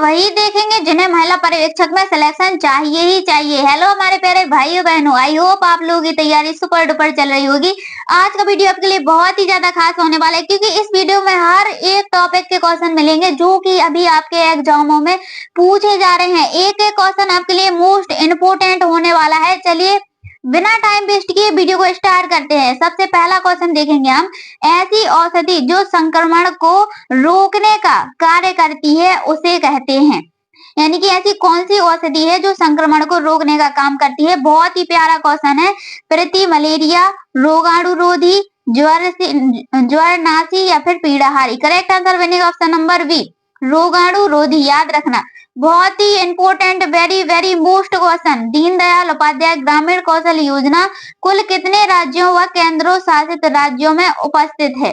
वही देखेंगे जिन्हें महिला पर्यवेक्षक में सिलेक्शन चाहिए ही चाहिए। हेलो हमारे प्यारे भाइयों बहनों, आई होप आप लोगों की तैयारी सुपर डुपर चल रही होगी। आज का वीडियो आपके लिए बहुत ही ज्यादा खास होने वाला है, क्योंकि इस वीडियो में हर एक टॉपिक के क्वेश्चन मिलेंगे जो कि अभी आपके एग्जामों में पूछे जा रहे हैं। एक एक क्वेश्चन आपके लिए मोस्ट इम्पोर्टेंट होने वाला है। चलिए बिना टाइम वेस्ट किए वीडियो को स्टार्ट करते हैं। सबसे पहला क्वेश्चन देखेंगे हम, ऐसी औषधि जो संक्रमण को रोकने का कार्य करती है उसे कहते हैं। यानी कि ऐसी कौन सी औषधि है जो संक्रमण को रोकने का काम करती है। बहुत ही प्यारा क्वेश्चन है। प्रति मलेरिया, रोगाणुरोधी, ज्वरनाशी या फिर पीड़ाहारी। करेक्ट आंसर बनेगा ऑप्शन नंबर बी, रोगाणुरोधी। याद रखना, बहुत ही important, very very most question. Deendayal Upadhyaya Grameen Kaushal योजना कुल कितने राज्यों व केंद्र शासित राज्यों में उपस्थित है।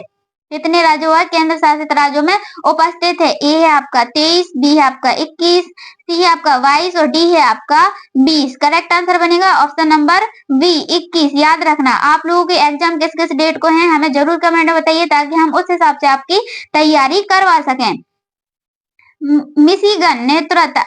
कितने राज्यों व केंद्र शासित राज्यों में उपस्थित है। ए है आपका 23, बी है आपका 21, सी है आपका 22 और डी है आपका 20। करेक्ट आंसर बनेगा ऑप्शन नंबर बी 21। याद रखना, आप लोगों के एग्जाम किस किस डेट को है हमें जरूर कमेंट में बताइए, ताकि हम उस हिसाब से आपकी तैयारी करवा सकें। मिशिगन नेतृत्व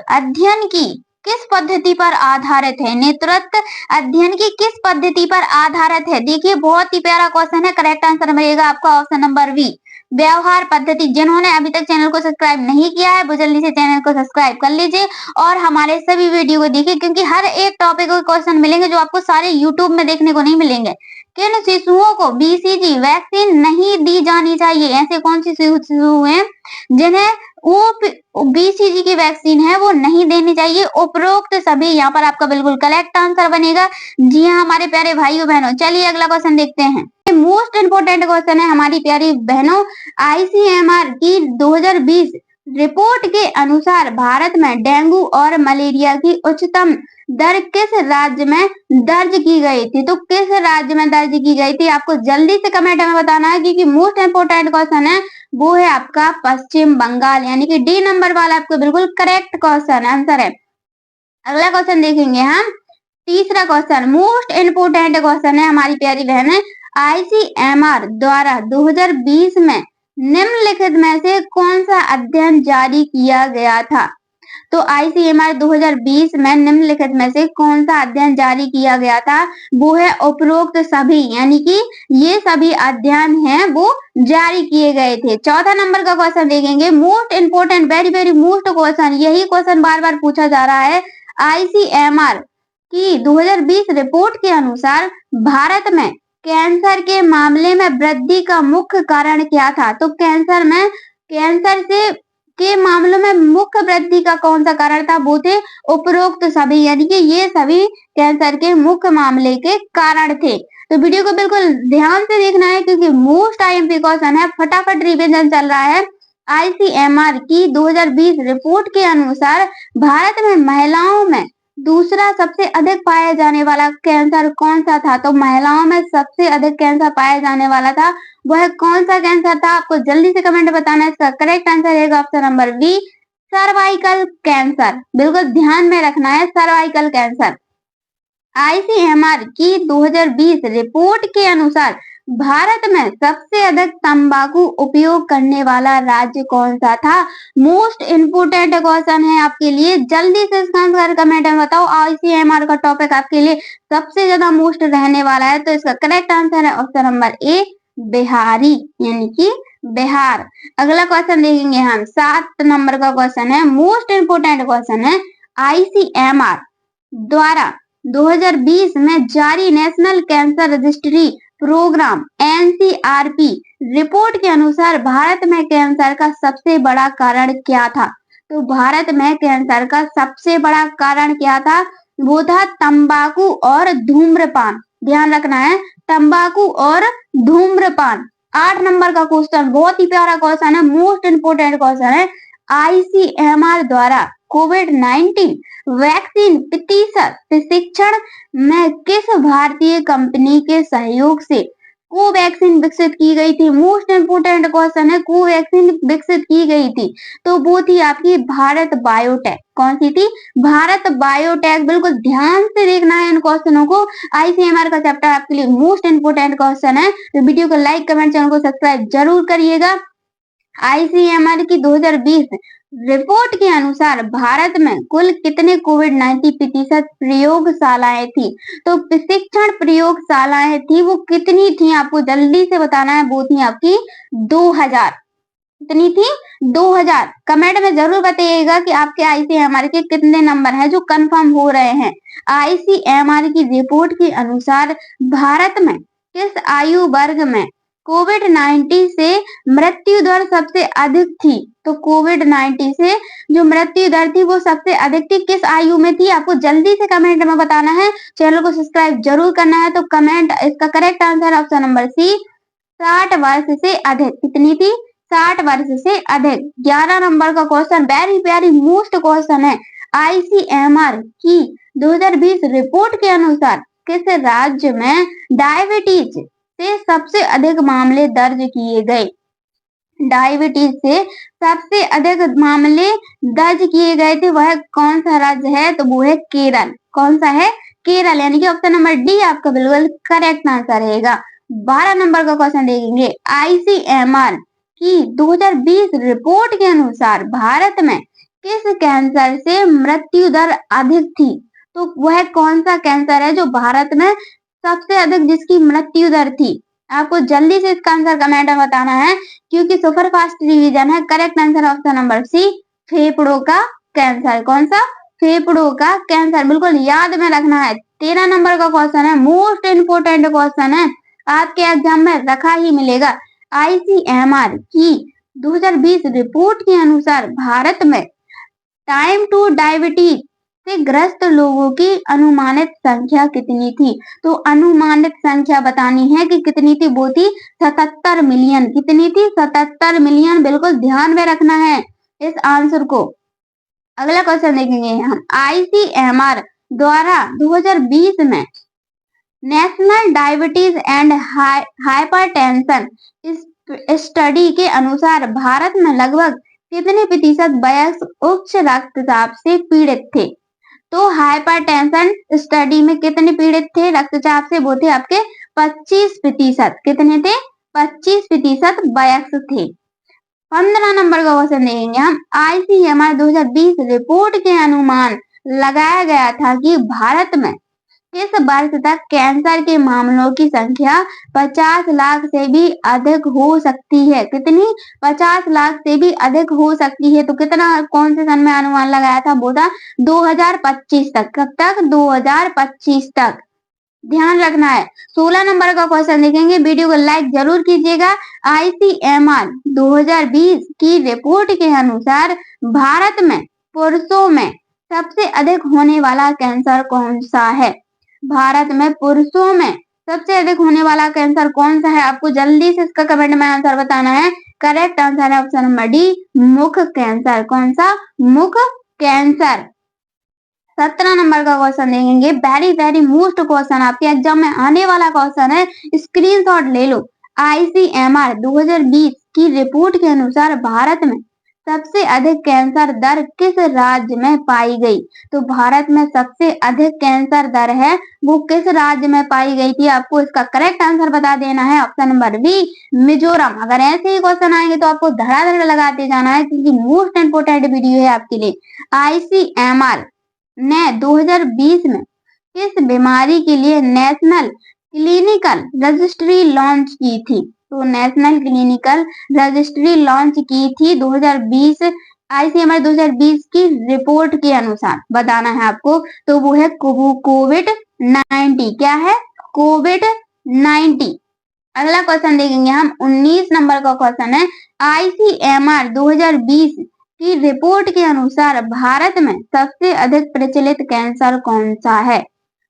अध्ययन की किस पद्धति पर आधारित है। नेतृत्व अध्ययन की किस पद्धति पर आधारित है। देखिए बहुत ही प्यारा क्वेश्चन है। करेक्ट आंसर मिलेगा आपका ऑप्शन नंबर बी, व्यवहार पद्धति। जिन्होंने अभी तक चैनल को सब्सक्राइब नहीं किया है वो जल्दी से चैनल को सब्सक्राइब कर लीजिए और हमारे सभी वीडियो को देखिए, क्योंकि हर एक टॉपिक के क्वेश्चन मिलेंगे जो आपको सारे यूट्यूब में देखने को नहीं मिलेंगे। किन शिशुओं को बीसीजी वैक्सीन नहीं दी जानी चाहिए। ऐसे कौन सी शिशु हैं जिन्हें बीसीजी की वैक्सीन है वो नहीं देनी चाहिए। उपरोक्त सभी। यहाँ पर आपका बिल्कुल करेक्ट आंसर बनेगा। जी हाँ हमारे प्यारे भाइयों बहनों, चलिए अगला क्वेश्चन देखते हैं। मोस्ट इंपोर्टेंट क्वेश्चन है हमारी प्यारी बहनों। आईसीएमआर की 2020 रिपोर्ट के अनुसार भारत में डेंगू और मलेरिया की उच्चतम दर किस राज्य में दर्ज की गई थी। तो किस राज्य में दर्ज की गई थी आपको जल्दी से कमेंट में बताना है, क्योंकि मोस्ट इंपोर्टेंट क्वेश्चन है वो है आपका पश्चिम बंगाल। यानी कि डी नंबर वाला आपको बिल्कुल करेक्ट क्वेश्चन आंसर है। अगला क्वेश्चन देखेंगे हम, तीसरा क्वेश्चन मोस्ट इंपोर्टेंट क्वेश्चन है हमारी प्यारी बहन। आईसीएमआर द्वारा 2020 में निम्नलिखित में से कौन सा अध्ययन जारी किया गया था। तो आईसीएमआर 2020 में निम्नलिखित में से कौन सा अध्ययन जारी किया गया था। वो है उपरोक्त सभी। यानी कि ये सभी अध्ययन हैं वो जारी किए गए थे। चौथा नंबर का क्वेश्चन देखेंगे, most important, very very most question. यही क्वेश्चन बार बार पूछा जा रहा है। आईसीएमआर की 2020 रिपोर्ट के अनुसार भारत में कैंसर के मामले में वृद्धि का मुख्य कारण क्या था। तो कैंसर के मामलों में मुख्य वृद्धि का कौन सा कारण था। वो थे उपरोक्त सभी। यानी कि ये सभी कैंसर के मुख्य मामले के कारण थे। तो वीडियो को बिल्कुल ध्यान से देखना है, क्योंकि मोस्ट आईएमपी क्वेश्चन है। फटाफट रिवीजन चल रहा है। आईसीएमआर की 2020 रिपोर्ट के अनुसार भारत में महिलाओं में दूसरा सबसे अधिक पाया जाने वाला कैंसर कौन सा था। तो महिलाओं में सबसे अधिक कैंसर पाया जाने वाला था वह कौन सा कैंसर था आपको जल्दी से कमेंट बताना है। इसका करेक्ट आंसर है option number B, cervical cancer. बिल्कुल ध्यान में रखना है, सर्वाइकल कैंसर। आईसीएमआर की 2020 रिपोर्ट के अनुसार भारत में सबसे अधिक तंबाकू उपयोग करने वाला राज्य कौन सा था। मोस्ट इंपोर्टेंट क्वेश्चन है आपके लिए, जल्दी से इसका आंसर कमेंट में बताओ। आईसीएमआर का टॉपिक आपके लिए सबसे ज्यादा मोस्ट रहने वाला है। तो इसका करेक्ट आंसर है ऑप्शन नंबर ए, बिहारी। यानी कि बिहार। अगला क्वेश्चन देखेंगे हम, 7 नंबर का क्वेश्चन है, मोस्ट इंपोर्टेंट क्वेश्चन है। आईसीएमआर द्वारा 2020 में जारी national cancer registry programme NCRP report के अनुसार भारत में कैंसर का सबसे बड़ा कारण क्या था। तो भारत में कैंसर का सबसे बड़ा कारण क्या था। वो था तंबाकू और धूम्रपान। ध्यान रखना है, तंबाकू और धूम्रपान। 8 नंबर का क्वेश्चन, बहुत ही प्यारा क्वेश्चन है, मोस्ट इंपोर्टेंट क्वेश्चन है। आईसीएमआर द्वारा कोविड-19 वैक्सीन प्रशिक्षण में किस भारतीय कंपनी के सहयोग से कोवैक्सीन विकसित की गई थी। मोस्ट इंपोर्टेंट क्वेश्चन है, कोवैक्सीन विकसित की गई थी तो वो थी आपकी भारत बायोटेक। कौन सी थी, भारत बायोटेक। बिल्कुल ध्यान से देखना है इन क्वेश्चनों को। आईसीएमआर का चैप्टर आपके लिए मोस्ट इंपोर्टेंट क्वेश्चन है। तो वीडियो को लाइक, कमेंट, चैनल को सब्सक्राइब जरूर करिएगा। आईसीएमआर की 2020 रिपोर्ट के अनुसार भारत में कुल कितने कोविड-19 प्रतिशत प्रयोगशालाएं थी? तो प्रशिक्षण प्रयोगशालाएं थी वो कितनी थी आपको जल्दी से बताना है। वो थी आपकी 2000। कितनी थी? 2000। कमेंट में जरूर बताइएगा कि आपके आईसीएमआर के कितने नंबर हैं जो कंफर्म हो रहे हैं। आईसीएमआर की रिपोर्ट के अनुसार भारत में किस आयु वर्ग में कोविड-19 से मृत्यु दर सबसे अधिक थी? तो कोविड-19 से जो मृत्यु दर थी वो सबसे अधिक थी किस आयु में थी? आपको जल्दी से कमेंट में बताना है। चैनल को सब्सक्राइब जरूर करना है। तो कमेंट इसका correct answer option number C 60 वर्ष से अधिक। कितनी थी? 60 वर्ष से अधिक। 11 नंबर का question very very most question है। आईसीएमआर की 2020 रिपोर्ट के अनुसार किस राज्य में डायबिटीज से सबसे अधिक मामले दर्ज किए गए? डायबिटीज से सबसे अधिक मामले दर्ज किए गए थे वह कौन सा राज्य है? तो वो है केरल। कौन सा है? केरल। यानी कि ऑप्शन नंबर डी आपका बिल्कुल करेक्ट आंसर रहेगा। 12 नंबर का क्वेश्चन देखेंगे। आईसीएमआर की 2020 रिपोर्ट के अनुसार भारत में किस कैंसर से मृत्यु दर अधिक थी? तो वह कौन सा कैंसर है जो भारत में सबसे अधिक जिसकी मृत्यु दर थी? आपको जल्दी से इसका आंसर कमेंट में बताना है क्योंकि सुपर फास्ट रिवीजन है। Correct answer option number C फेफड़ों का कैंसर। कौन सा? फेफड़ों का कैंसर। बिल्कुल याद में रखना है। 13 नंबर का क्वेश्चन है। मोस्ट इम्पोर्टेंट क्वेश्चन है। आपके एग्जाम में रखा ही मिलेगा। आईसीएमआर की 2020 रिपोर्ट के अनुसार भारत में टाइप 2 डायबिटीज से ग्रस्त लोगों की अनुमानित संख्या कितनी थी? तो अनुमानित संख्या बतानी है कि कितनी थी। वो थी 77 मिलियन। कितनी थी? 77 मिलियन। बिल्कुल ध्यान में रखना है इस आंसर को। अगला क्वेश्चन देखेंगे हम। आईसीएमआर द्वारा 2020 में national diabetes and hypertension study के अनुसार भारत में लगभग कितने प्रतिशत वयस्क उच्च रक्तचाप से पीड़ित थे? तो हाइपरटेंशन स्टडी में कितने पीड़ित थे रक्तचाप से? वो थे आपके 25%। कितने थे? 25% वयस्क थे। 15 नंबर का क्वेश्चन देखेंगे हम। आईसीएमआर 2020 रिपोर्ट के अनुमान लगाया गया था कि भारत में किस वर्ष तक कैंसर के मामलों की संख्या 50 लाख से भी अधिक हो सकती है? कितनी? 50 लाख से भी अधिक हो सकती है। तो कितना कौन से सन में अनुमान लगाया था? वो था 2025 तक। कब तक? 2025 तक। ध्यान रखना है। 16 नंबर का क्वेश्चन देखेंगे। वीडियो को लाइक जरूर कीजिएगा। आईसीएमआर 2020 की रिपोर्ट के अनुसार भारत में पुरुषों में सबसे अधिक होने वाला कैंसर कौन सा है? भारत में पुरुषों में सबसे अधिक होने वाला कैंसर कौन सा है? आपको जल्दी से इसका कमेंट में आंसर बताना है। करेक्ट आंसर है ऑप्शन नंबर डी मुख कैंसर। कौन सा? मुख कैंसर। 17 नंबर का क्वेश्चन देखेंगे। वेरी वेरी मोस्ट क्वेश्चन आपके एग्जाम में आने वाला क्वेश्चन है। स्क्रीनशॉट ले लो। आईसीएमआर 2020 की रिपोर्ट के अनुसार भारत में सबसे अधिक कैंसर दर किस राज्य में पाई गई? तो भारत में सबसे अधिक कैंसर दर है वो किस राज्य में पाई गई थी? आपको इसका करेक्ट आंसर बता देना है। Option number B Mizoram. अगर ऐसे ही क्वेश्चन आएंगे तो आपको धड़ाधड़ लगाते जाना है क्योंकि मोस्ट इंपोर्टेंट वीडियो है आपके लिए। आईसीएमआर ने 2020 में किस बीमारी के लिए नेशनल क्लिनिकल रजिस्ट्री लॉन्च की थी? तो नेशनल क्लिनिकल रजिस्ट्री लॉन्च की थी 2020 आईसीएमआर 2020 की रिपोर्ट के अनुसार बताना है आपको। तो वो है कोविड-19। क्या है? कोविड-19। अगला क्वेश्चन देखेंगे हम। 19 नंबर का क्वेश्चन है। आईसीएमआर 2020 की रिपोर्ट के अनुसार भारत में सबसे अधिक प्रचलित कैंसर कौन सा है?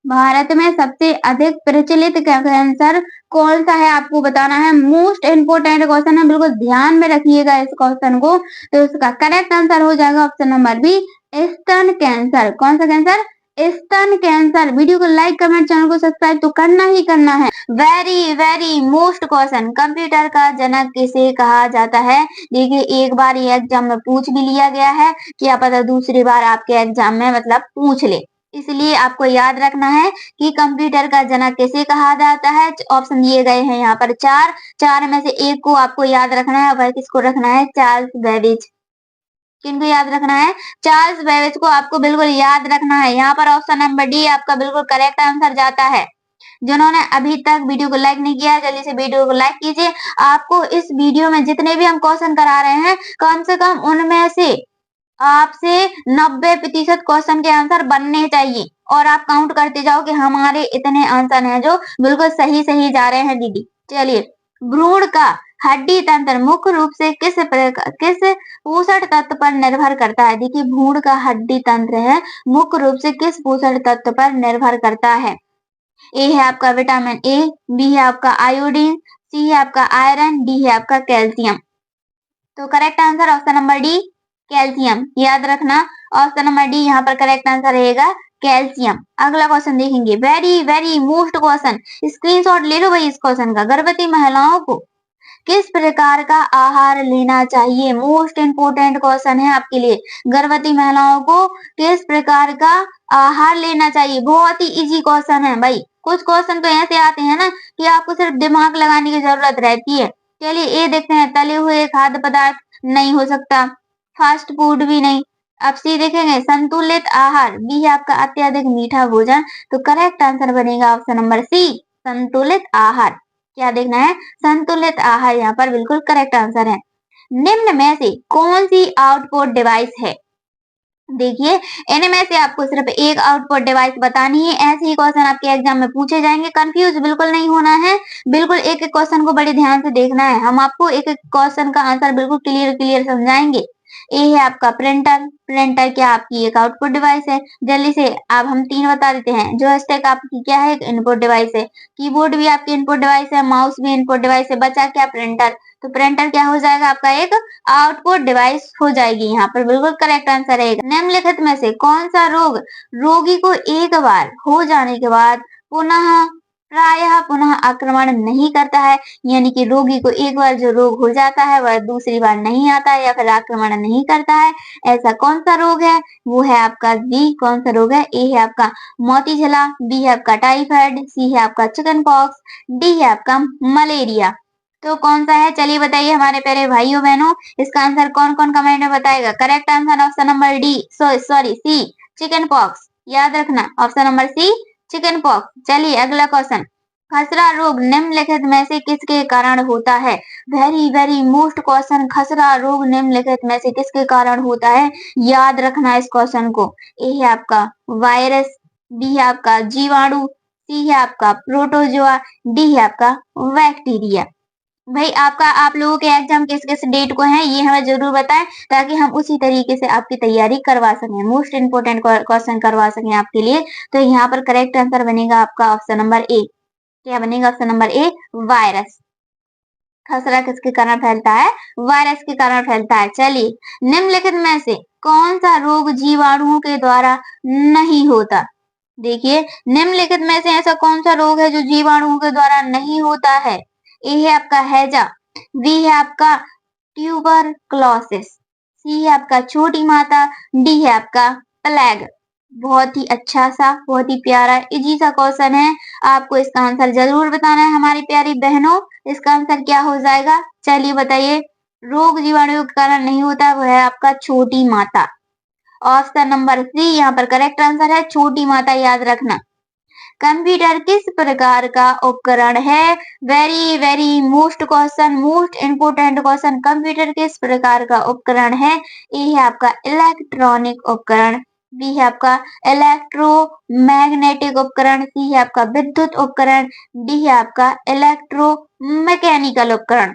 भारत में सबसे अधिक प्रचलित कैंसर कौन सा है? आपको बताना है। मोस्ट इंपोर्टेंट क्वेश्चन है। बिल्कुल ध्यान में रखिएगा इस क्वेश्चन को। तो इसका करेक्ट आंसर हो जाएगा ऑप्शन नंबर बी स्तन कैंसर। कौन सा कैंसर? स्तन कैंसर। वीडियो को लाइक कमेंट चैनल को सब्सक्राइब तो करना ही करना है। Very very most question. Computer का जनक किसे कहा जाता है? देखिए एक बार ये एग्जाम में पूछ भी लिया गया है, क्या पता दूसरी बार आपके एग्जाम में मतलब पूछ ले। इसलिए आपको याद रखना है कि कंप्यूटर का जनक किसे कहा जाता है। ऑप्शन दिए गए हैं यहाँ पर चार में से एक को आपको याद रखना है। वह किसको रखना है? Charles Babbage. किनको याद रखना है? चार्ल्स बेबेज को आपको बिल्कुल याद रखना है। यहाँ पर ऑप्शन नंबर डी आपका बिल्कुल करेक्ट आंसर जाता है। जिन्होंने अभी तक वीडियो को लाइक नहीं किया है, जल्दी से वीडियो को लाइक कीजिए। आपको इस वीडियो में जितने भी हम क्वेश्चन करा रहे हैं, कम से कम उनमें से आपसे 90% क्वेश्चन के आंसर बनने चाहिए और आप काउंट करते जाओ कि हमारे इतने आंसर हैं जो बिल्कुल सही सही जा रहे हैं दीदी। चलिए, भ्रूण का हड्डी तंत्र मुख्य रूप से किस पोषण तत्व पर निर्भर करता है? देखिए, भ्रूण का हड्डी तंत्र है मुख्य रूप से किस पोषण तत्व पर निर्भर करता है? ए है आपका विटामिन ए, बी है आपका आयोडीन, सी है आपका आयरन, डी है आपका कैल्शियम। तो correct answer option number D calcium. याद रखना, ऑप्शन नंबर डी यहाँ पर करेक्ट आंसर रहेगा कैल्शियम। अगला क्वेश्चन देखेंगे, very very most question, screenshot ले लो भाई इस क्वेश्चन का। गर्भवती महिलाओं को किस प्रकार का आहार लेना चाहिए? मोस्ट इंपोर्टेंट क्वेश्चन है आपके लिए। गर्भवती महिलाओं को किस प्रकार का आहार लेना चाहिए? बहुत ही इजी क्वेश्चन है भाई। कुछ क्वेश्चन तो ऐसे आते हैं ना कि आपको सिर्फ दिमाग लगाने की जरूरत रहती है। चलिए, ये देखते हैं, तले हुए खाद्य पदार्थ नहीं हो सकता, फास्ट फूड भी नहीं। अब सी देखेंगे, संतुलित आहार, बी है आपका अत्यधिक मीठा भोजन। तो करेक्ट आंसर बनेगा ऑप्शन नंबर सी, संतुलित आहार। क्या देखना है? संतुलित आहार यहाँ पर बिल्कुल करेक्ट आंसर है। निम्न में से कौन सी आउटपुट डिवाइस है? देखिए, इनमें से आपको सिर्फ एक आउटपुट डिवाइस बतानी है। ऐसे ही क्वेश्चन आपके एग्जाम में पूछे जाएंगे, कंफ्यूज बिल्कुल नहीं होना है। बिल्कुल एक एक क्वेश्चन को बड़े ध्यान से देखना है। हम आपको एक एक क्वेश्चन का आंसर बिल्कुल क्लियर समझाएंगे। ए है आपका प्रिंटर। प्रिंटर क्या आपकी एक आउटपुट डिवाइस है? जल्दी से अब हम तीन बता देते हैं। जॉयस्टिक आपकी क्या है? एक इनपुट डिवाइस है। कीबोर्ड भी आपकी इनपुट डिवाइस है, माउस भी इनपुट डिवाइस है। बचा क्या? प्रिंटर। तो प्रिंटर क्या हो जाएगा? आपका एक आउटपुट डिवाइस हो जाएगी। यहाँ पर बिल्कुल करेक्ट आंसर रहेगा। निम्नलिखित में से कौन सा रोग रोगी को एक बार हो जाने के बाद प्रायः पुनः आक्रमण नहीं करता है? यानी कि रोगी को एक बार जो रोग हो जाता है वह दूसरी बार नहीं आता है या फिर आक्रमण नहीं करता है। ऐसा कौन सा रोग है? वो है आपका बी। कौन सा रोग है? ए है आपका मोतीझला, बी है आपका टाइफाइड, सी है आपका चिकन पॉक्स, डी है आपका मलेरिया। तो कौन सा है? चलिए बताइए हमारे प्यारे भाइयों बहनों, इसका आंसर कौन कौन कमेंट में बताएगा? Correct answer option number D, sorry C, chicken pox. याद रखना, option number C, chicken pox. चलिए अगला क्वेश्चन, खसरा रोग निम्नलिखित में से किसके कारण होता है? वेरी वेरी मोस्ट क्वेश्चन, खसरा रोग निम्नलिखित में से किसके कारण होता है? याद रखना इस क्वेश्चन को। ए है आपका वायरस, बी है आपका जीवाणु, सी है आपका प्रोटोजोआ, डी है आपका बैक्टीरिया। भाई आप लोगों के एग्जाम किस किस डेट को है ये हमें जरूर बताएं, ताकि हम उसी तरीके से आपकी तैयारी करवा सकें, मोस्ट इंपोर्टेंट क्वेश्चन करवा सकें आपके लिए। तो यहाँ पर करेक्ट आंसर बनेगा आपका ऑप्शन नंबर ए। क्या बनेगा? Option number A, virus. खसरा किसके कारण फैलता है? वायरस के कारण फैलता है। चलिए, निम्नलिखित में से कौन सा रोग जीवाणुओं के द्वारा नहीं होता? देखिए, निम्नलिखित में से ऐसा कौन सा रोग है जो जीवाणुओं के द्वारा नहीं होता है? ए है आपका हैजा, बी है आपका ट्यूबरक्लोसिस, सी है आपका छोटी माता, डी है आपका प्लेग। बहुत ही अच्छा सा, बहुत ही प्यारा इजी सा क्वेश्चन है। आपको इसका आंसर जरूर बताना है हमारी प्यारी बहनों। इसका आंसर क्या हो जाएगा? चलिए बताइए। रोग जीवाणुओं के कारण नहीं होता, वो है आपका छोटी माता। ऑप्शन नंबर सी यहाँ पर करेक्ट आंसर है, छोटी माता। याद रखना। कंप्यूटर किस प्रकार का उपकरण है? Very very most question, most important question, computer किस प्रकार का उपकरण है? ए है आपका इलेक्ट्रॉनिक उपकरण, बी है आपका इलेक्ट्रोमैग्नेटिक उपकरण, सी है आपका विद्युत उपकरण, डी है आपका इलेक्ट्रोमैकेनिकल उपकरण।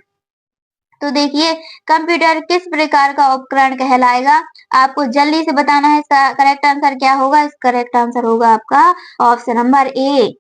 तो देखिए, कंप्यूटर किस प्रकार का उपकरण कहलाएगा? आपको जल्दी से बताना है। इसका करेक्ट आंसर क्या होगा? इस करेक्ट आंसर होगा आपका ऑप्शन नंबर ए।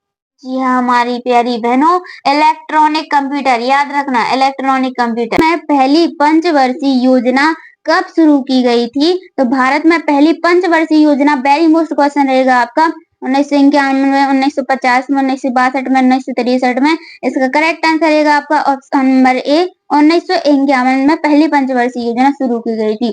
जी हाँ हमारी प्यारी बहनों, इलेक्ट्रॉनिक कंप्यूटर। याद रखना, इलेक्ट्रॉनिक कंप्यूटर में पहली पंचवर्षीय योजना कब शुरू की गई थी? तो भारत में पहली पंचवर्षीय योजना, वेरी मोस्ट क्वेश्चन रहेगा आपका, 1951 में, 1950 में, 1962 में, 1963 में। इसका करेक्ट आंसर रहेगा आपका ऑप्शन नंबर ए, 1951 में पहली पंचवर्षीय योजना शुरू की गई थी।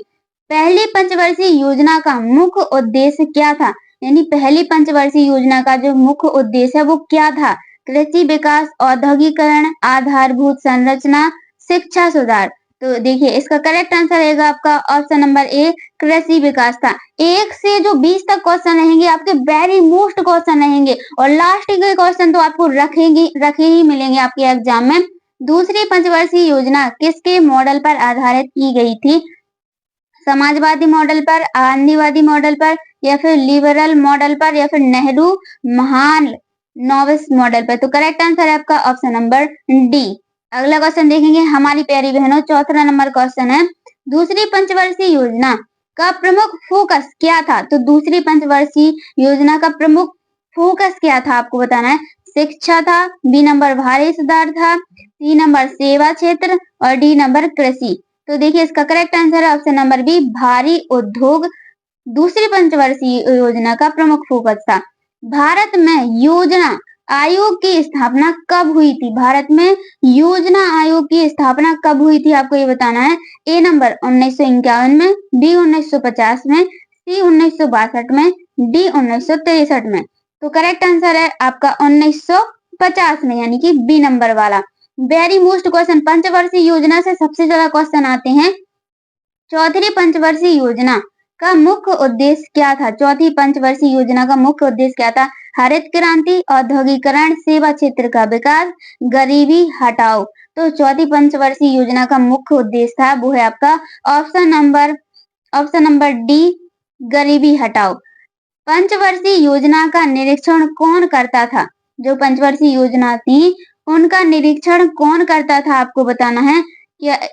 पहली पंचवर्षीय योजना का मुख्य उद्देश्य क्या था? यानी पहली पंचवर्षीय योजना का जो मुख्य उद्देश्य है वो क्या था? कृषि विकास, औद्योगिकरण, आधारभूत संरचना, शिक्षा सुधार। तो देखिए इसका करेक्ट आंसर रहेगा आपका ऑप्शन नंबर ए, कृषि विकास था। 1 से जो 20 तक क्वेश्चन रहेंगे आपके वेरी मोस्ट क्वेश्चन रहेंगे और लास्ट के क्वेश्चन तो आपको रखे ही मिलेंगे आपके एग्जाम में। दूसरी पंचवर्षीय योजना किसके मॉडल पर आधारित की गई थी? समाजवादी मॉडल पर, गांधीवादी मॉडल पर, या फिर लिबरल मॉडल पर, या फिर नेहरू महान नोविस मॉडल पर। तो करेक्ट आंसर है आपका ऑप्शन नंबर डी। अगला क्वेश्चन देखेंगे हमारी प्यारी बहनों, चौथा नंबर क्वेश्चन है, दूसरी पंचवर्षीय योजना का प्रमुख फोकस क्या था? तो दूसरी पंचवर्षीय योजना का प्रमुख फोकस क्या था आपको बताना है। शिक्षा था, बी नंबर भारी सुधार था, सी नंबर सेवा क्षेत्र और डी नंबर कृषि। तो देखिए इसका करेक्ट आंसर है ऑप्शन नंबर बी, भारी उद्योग दूसरी पंचवर्षीय योजना का प्रमुख फोकस था। भारत में योजना आयोग की स्थापना कब हुई थी? भारत में योजना आयोग की स्थापना कब हुई थी आपको ये बताना है। ए नंबर 1951 में, बी 1950 में, सी 1962 में, डी 1963 में। तो करेक्ट आंसर है आपका 1950 में, यानी कि बी नंबर वाला। वेरी मोस्ट क्वेश्चन, पंचवर्षीय योजना से सबसे ज्यादा क्वेश्चन आते हैं। चौथी पंचवर्षीय योजना का मुख्य उद्देश्य क्या था? चौथी पंचवर्षीय योजना का मुख्य उद्देश्य क्या था? हरित क्रांति, औद्योगिकरण, सेवा क्षेत्र का विकास, गरीबी हटाओ। तो चौथी पंचवर्षीय योजना का मुख्य उद्देश्य था वो है आपका ऑप्शन नंबर डी, गरीबी हटाओ। पंचवर्षीय योजना का निरीक्षण कौन करता था? जो पंचवर्षीय योजना थी उनका निरीक्षण कौन करता था आपको बताना है।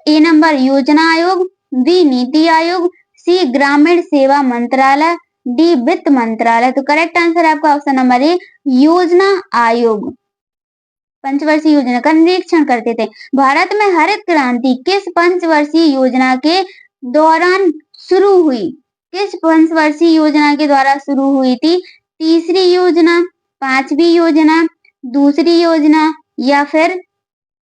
ए नंबर योजना आयोग, बी नीति आयोग, सी ग्रामीण सेवा मंत्रालय, डी वित्त मंत्रालय। तो करेक्ट आंसर है आपका ऑप्शन नंबर ए, योजना आयोग पंचवर्षीय योजना का निरीक्षण करते थे। भारत में हरित क्रांति किस पंचवर्षीय योजना के दौरान शुरू हुई? किस पंचवर्षीय योजना के द्वारा शुरू हुई थी? तीसरी योजना, पांचवी योजना, दूसरी योजना या फिर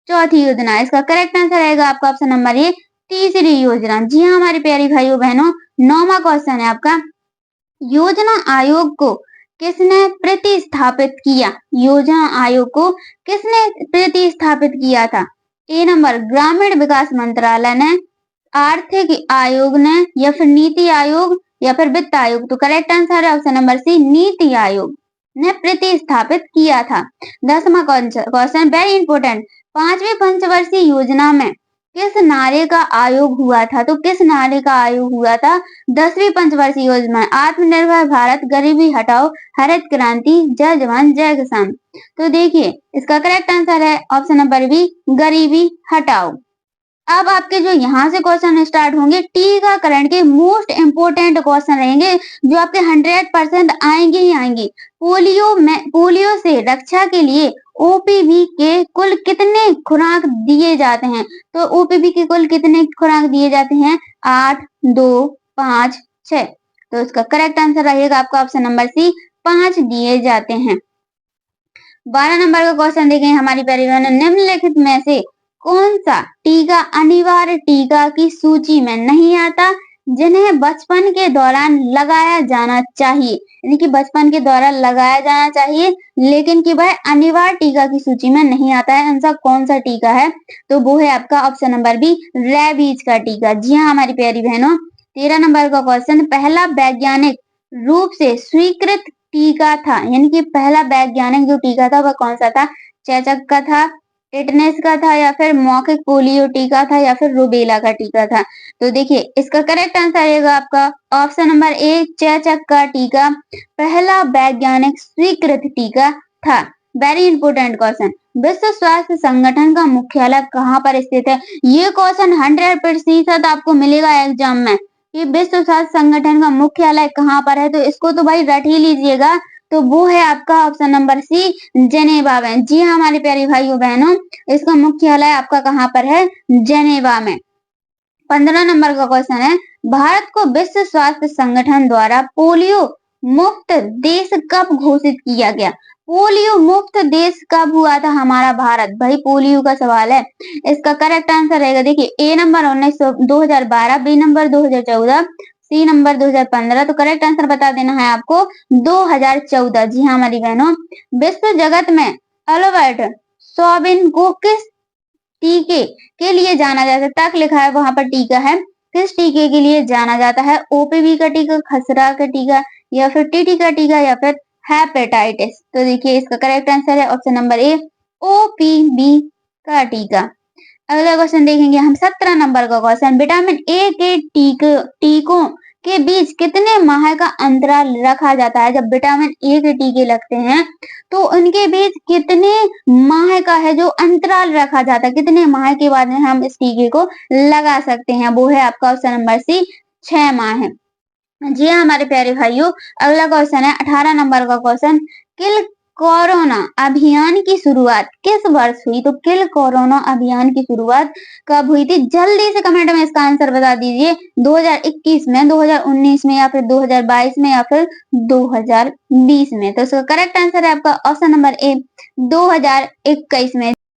चौथी योजना? इसका करेक्ट आंसर रहेगा आपका ऑप्शन नंबर ए, तीसरी योजना। जी हाँ हमारे प्यारी भाइयों बहनों, 9वां क्वेश्चन है आपका, योजना आयोग को किसने प्रतिस्थापित किया? योजना आयोग को किसने प्रतिस्थापित किया था? ए नंबर ग्रामीण विकास मंत्रालय ने, आर्थिक आयोग ने, या फिर नीति आयोग, या फिर वित्त आयोग। तो करेक्ट आंसर है ऑप्शन नंबर सी, नीति आयोग ने प्रतिस्थापित किया था। 10वां क्वेश्चन वेरी इंपोर्टेंट, पांचवी पंचवर्षीय योजना में किस नारे का आयोग हुआ था? तो किस नारे का आयोग हुआ था 10वीं पंचवर्षीय योजना? आत्मनिर्भर भारत, गरीबी हटाओ, हरित क्रांति, जय जवान जय किसान। तो देखिए इसका करेक्ट आंसर है ऑप्शन नंबर बी, गरीबी हटाओ। अब आपके जो यहाँ से क्वेश्चन स्टार्ट होंगे टीकाकरण के मोस्ट इंपोर्टेंट क्वेश्चन रहेंगे जो आपके 100% आएंगे ही आएंगे। पोलियो से रक्षा के लिए ओपीवी के कुल कितने खुराक दिए जाते हैं? तो ओपीवी के कुल कितने खुराक दिए जाते हैं? 8, 2, 5, 6। तो इसका करेक्ट आंसर रहेगा आपका ऑप्शन नंबर सी, 5 दिए जाते हैं। 12 नंबर का क्वेश्चन देखें हमारी प्यारी बहनों, निम्नलिखित में से कौन सा टीका अनिवार्य टीका की सूची में नहीं आता जिन्हें बचपन के दौरान लगाया जाना चाहिए? यानी कि बचपन के दौरान लगाया जाना चाहिए लेकिन कि वह अनिवार्य टीका की सूची में नहीं आता है, ऐसा कौन सा टीका है? तो वो है आपका ऑप्शन नंबर बी, रेबीज का टीका। जी हाँ हमारी प्यारी बहनों। 13 नंबर का क्वेश्चन, पहला वैज्ञानिक रूप से स्वीकृत टीका था, यानी कि पहला वैज्ञानिक जो टीका था वह कौन सा था? चेचक का था, टेटनस का था, या फिर मौखिक पोलियो टीका था, या फिर रूबेला का टीका था? तो देखिए इसका करेक्ट आंसर रहेगा आपका ऑप्शन नंबर ए, चेचक का टीका पहला वैज्ञानिक स्वीकृत टीका था। वेरी इंपोर्टेंट क्वेश्चन, विश्व स्वास्थ्य संगठन का मुख्यालय कहाँ पर स्थित है? ये क्वेश्चन 100% आपको मिलेगा एग्जाम में कि विश्व स्वास्थ्य संगठन का मुख्यालय कहाँ पर है। तो इसको तो भाई रट ही लीजिएगा, तो वो है आपका ऑप्शन नंबर सी, जेनेवा में। जी हाँ हमारे प्यारे भाइयों बहनों, इसका मुख्यालय आपका कहाँ पर है? जेनेवा में। 15 नंबर का क्वेश्चन है, भारत को विश्व स्वास्थ्य संगठन द्वारा पोलियो मुक्त देश कब घोषित किया गया? पोलियो मुक्त देश कब हुआ था हमारा भारत? भाई पोलियो का सवाल है, इसका करेक्ट आंसर रहेगा देखिए A number 2012, B number 2014, C number 2015। तो करेक्ट आंसर बता देना है आपको 2014। जी हाँ हमारी बहनों, विश्व जगत में अल्बर्ट सॉबिन को किस टीके के लिए जाना जाता है? तक लिखा है वहां पर टीका है, किस टीके के लिए जाना जाता है? ओपीवी का टीका, खसरा का टीका, या फिर टीटी का टीका, या फिर हेपेटाइटिस? तो देखिए इसका करेक्ट आंसर है ऑप्शन नंबर ए, ओपीवी का टीका। अगला क्वेश्चन देखेंगे हम 17 नंबर का क्वेश्चन। विटामिन ए के टीकों के बीच कितने माह का अंतराल रखा जाता है? जब विटामिन ए के टीके लगते हैं तो उनके बीच कितने माह का है जो अंतराल रखा जाता है, कितने माह के बाद में हम इस टीके को लगा सकते हैं? वो है आपका ऑप्शन नंबर सी, 6 माह। जी हाँ हमारे प्यारे भाइयों, अगला क्वेश्चन है 18 नंबर का क्वेश्चन। किल कोरोना अभियान की शुरुआत किस वर्ष हुई? तो किल कोरोना अभियान की शुरुआत कब हुई थी? जल्दी से कमेंट में इसका आंसर बता दीजिए। 2021 में, 2019 में, या फिर 2022 में, या फिर 2020 में? तो इसका करेक्ट आंसर है आपका ऑप्शन नंबर ए, 2021 में।